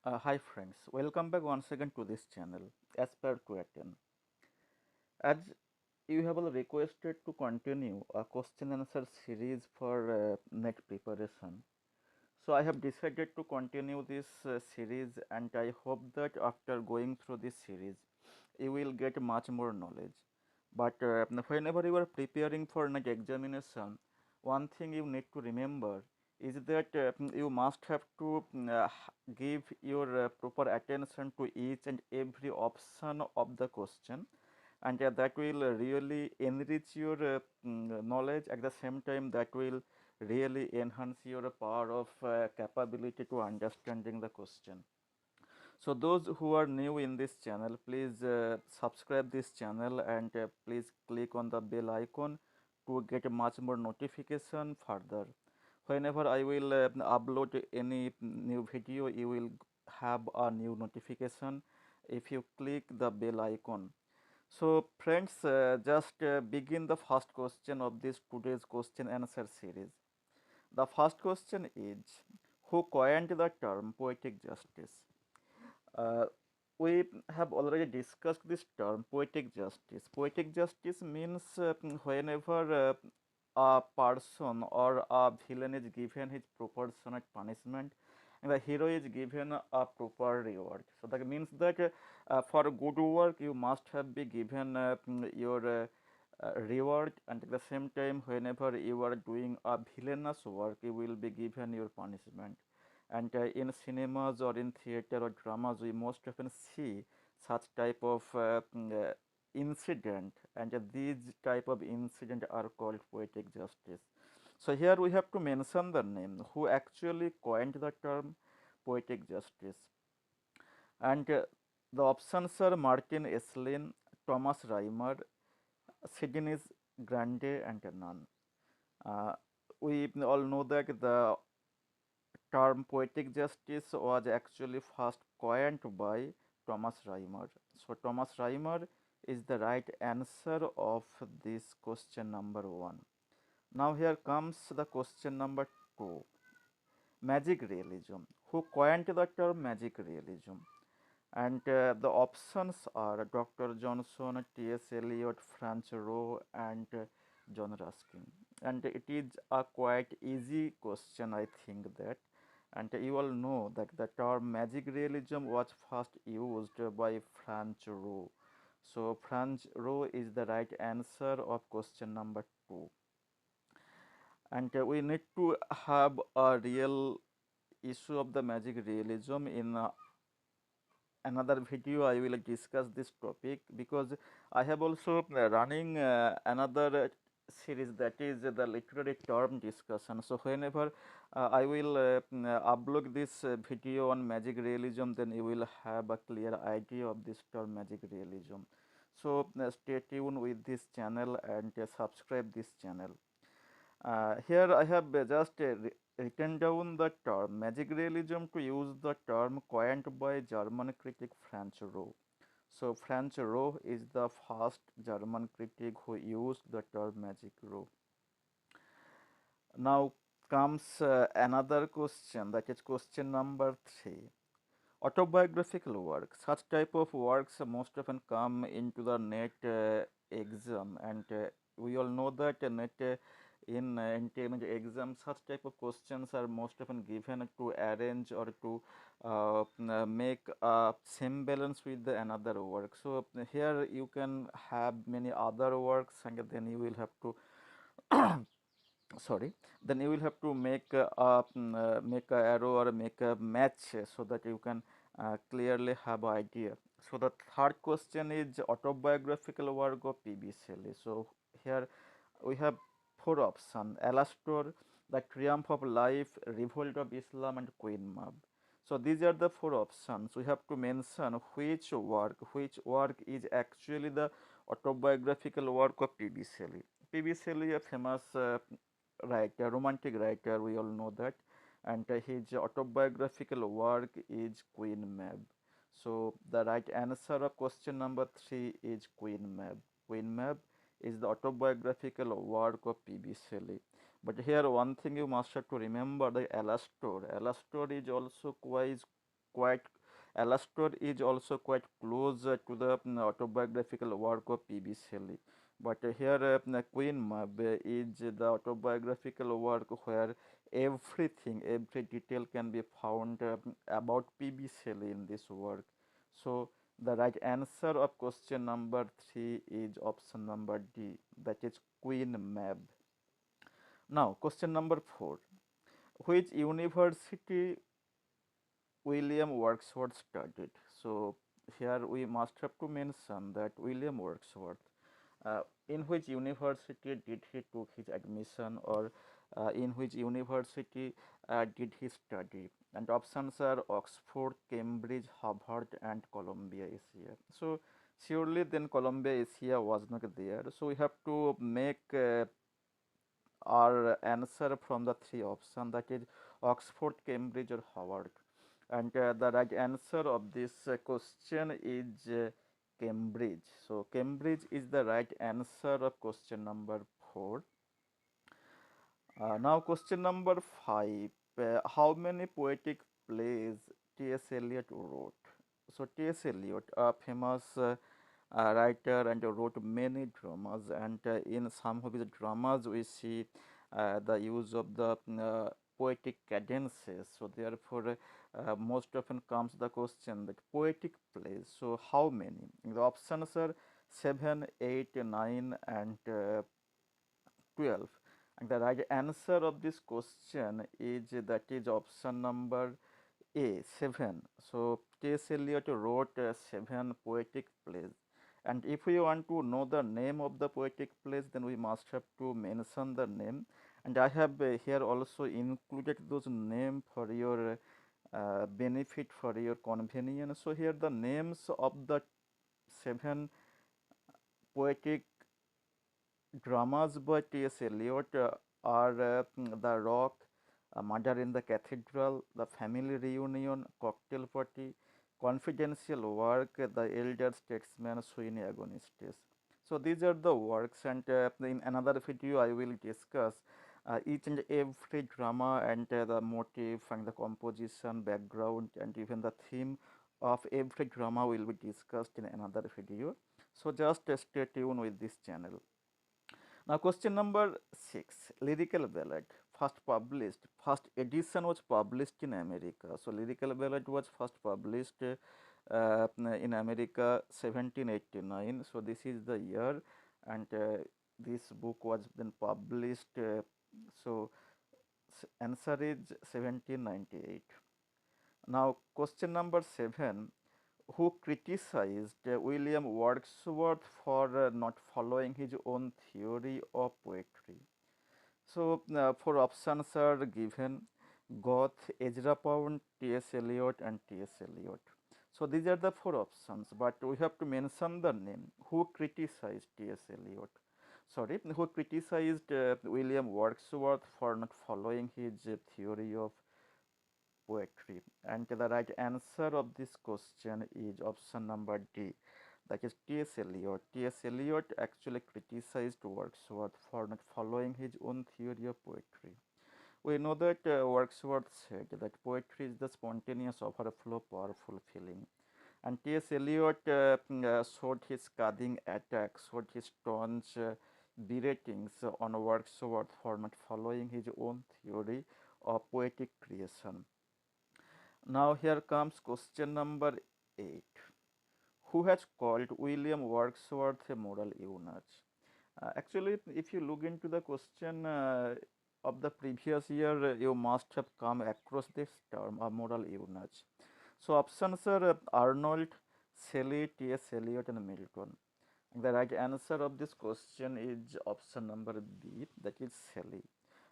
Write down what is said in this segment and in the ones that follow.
Hi friends, welcome back once again to this channel, Aspire to Attain. As you have all requested to continue a question and answer series for NET preparation, so I have decided to continue this series, and I hope that after going through this series, you will get much more knowledge. But whenever you are preparing for NET examination, one thing you need to remember is that you must have to give your proper attention to each and every option of the question, and that will really enrich your knowledge. At the same time, that will really enhance your power of capability to understanding the question. So those who are new in this channel, please subscribe this channel, and please click on the bell icon to get much more notification further. Whenever I will upload any new video, you will have a new notification if you click the bell icon. So friends, just begin the first question of this today's question answer series. The first question is, who coined the term poetic justice? Uh, we have already discussed this term poetic justice. Poetic justice means whenever a person or a villain is given his proportionate punishment and the hero is given a proper reward. So that means that for good work you must have been given your reward, and at the same time whenever you are doing a villainous work you will be given your punishment. And in cinemas or in theater or dramas we most often see such type of incident, and these type of incident are called poetic justice. So here we have to mention the name who actually coined the term poetic justice, and the options are Martin Esslin, Thomas Reimer, Sidney Grande, and Nunn. Uh, we all know that the term poetic justice was actually first coined by Thomas Reimer. So Thomas Reimer is the right answer of this question number 1. Now here comes the question number 2. Magic realism. Who coined the term magic realism? And the options are Dr. Johnson, T.S. Eliot, Franz Rowe, and John Ruskin. And it is a quite easy question, I think that. And you all know that the term magic realism was first used by Franz Rowe. So Franz Rowe is the right answer of question number 2. And we need to have a real issue of the magic realism in another video. I will discuss this topic because I have also running another series, that is the literary term discussion. So whenever I will upload this video on magic realism, then you will have a clear idea of this term magic realism. So stay tuned with this channel and subscribe this channel. Here I have just written down the term magic realism to use the term coined by German critic Franz Roh. So Franz Roh is the first German critic who used the term magic Roh. Now comes another question, that is question number 3. Autobiographical work. Such type of works most often come into the NET exam, and we all know that NET in intermediate exam, such type of questions are most often given to arrange or to make a semblance with the another work. So here you can have many other works, and then you will have to sorry, then you will have to make make a arrow or make a match so that you can clearly have an idea. So the third question is autobiographical work of P.B. Shelley. So here we have four options: Alastor, The Triumph of Life, Revolt of Islam, and Queen Mab. So these are the four options. We have to mention which work is actually the autobiographical work of P.B. Shelley. P.B. Shelley, a famous writer, romantic writer, we all know that, and his autobiographical work is Queen Mab. So the right answer of question number 3 is Queen Mab. Queen Mab is the autobiographical work of P.B. Shelley. But here one thing you must have to remember, the Alastor. Alastor is also quite Alastor is also quite close to the autobiographical work of P.B. Shelley. But here, Queen Mab is the autobiographical work where everything, every detail can be found about P.B. Shelley in this work. So, the right answer of question number 3 is option number D, that is Queen Mab. Now, question number 4. Which university William Wordsworth studied? So, here we must have to mention that William Wordsworth, in which university did he took his admission, or in which university did he study? And options are Oxford, Cambridge, Harvard, and Columbia Asia. So surely then Columbia Asia was not there. So we have to make our answer from the three options, that is Oxford, Cambridge, or Harvard. And the right answer of this question is Cambridge. So Cambridge is the right answer of question number 4. Now question number 5. How many poetic plays T.S. Eliot wrote? So T.S. Eliot, a famous writer, and wrote many dramas, and in some of his dramas we see the use of the poetic cadences. So therefore most often comes the question that poetic plays, so how many? The options are 7, 8, 9, and 12. And the right answer of this question is, that is option number A, 7. So T.S. Eliot wrote 7 poetic plays. And if we want to know the name of the poetic plays, then we must have to mention the name. And I have here also included those names for your benefit, for your convenience. So here the names of the 7 poetic dramas by T.S. Eliot are The Rock, Murder in the Cathedral, The Family Reunion, Cocktail Party, Confidential Work, The Elder Statesman, Sweeney Agonistes. So these are the works, and in another video I will discuss each and every drama, and the motive and the composition, background, and even the theme of every drama will be discussed in another video. So just stay tuned with this channel. Now question number 6, Lyrical Ballad, first edition was published in America. So Lyrical Ballad was first published in America 1789. So this is the year, and this book was then published. So answer is 1798. Now question number 7, who criticized William Wordsworth for not following his own theory of poetry? So, 4 options are given: Goethe, Ezra Pound, T.S. Eliot, and T.S. Eliot. So, these are the 4 options, but we have to mention the name. Who criticized T.S. Eliot? Sorry, who criticized William Wordsworth for not following his theory of poetry? And the right answer of this question is option number D, that is T.S. Eliot. T.S. Eliot actually criticized Wordsworth for not following his own theory of poetry. We know that Wordsworth said that poetry is the spontaneous overflow of powerful feeling. And T.S. Eliot showed his scathing attacks, showed his staunch beratings on Wordsworth for not following his own theory of poetic creation. Now here comes question number 8. Who has called William Wordsworth a moral eunuch? Actually, if you look into the question of the previous year, you must have come across this term, a moral eunuch. So options are Arnold, Shelley, T.S. Eliot, and Milton. The right answer of this question is option number B, that is Shelley.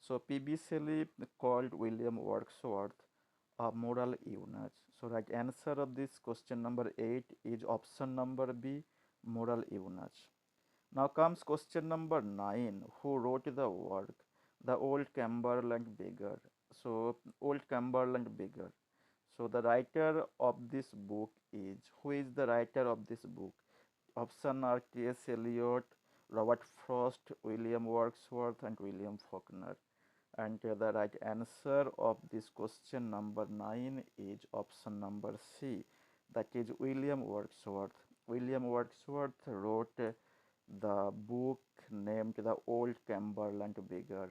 So P.B. Shelley called William Wordsworth a moral eunuch. So right answer of this question number 8 is option number B, moral eunuch. Now comes question number 9. Who wrote the work The Old Cumberland Beggar? So Old Cumberland Beggar. So the writer of this book is, who is the writer of this book? Option are T.S. Eliot, Robert Frost, William Wordsworth, and William Faulkner. And the right answer of this question number 9 is option number C, that is William Wordsworth. William Wordsworth wrote the book named The Old Cumberland Beggar.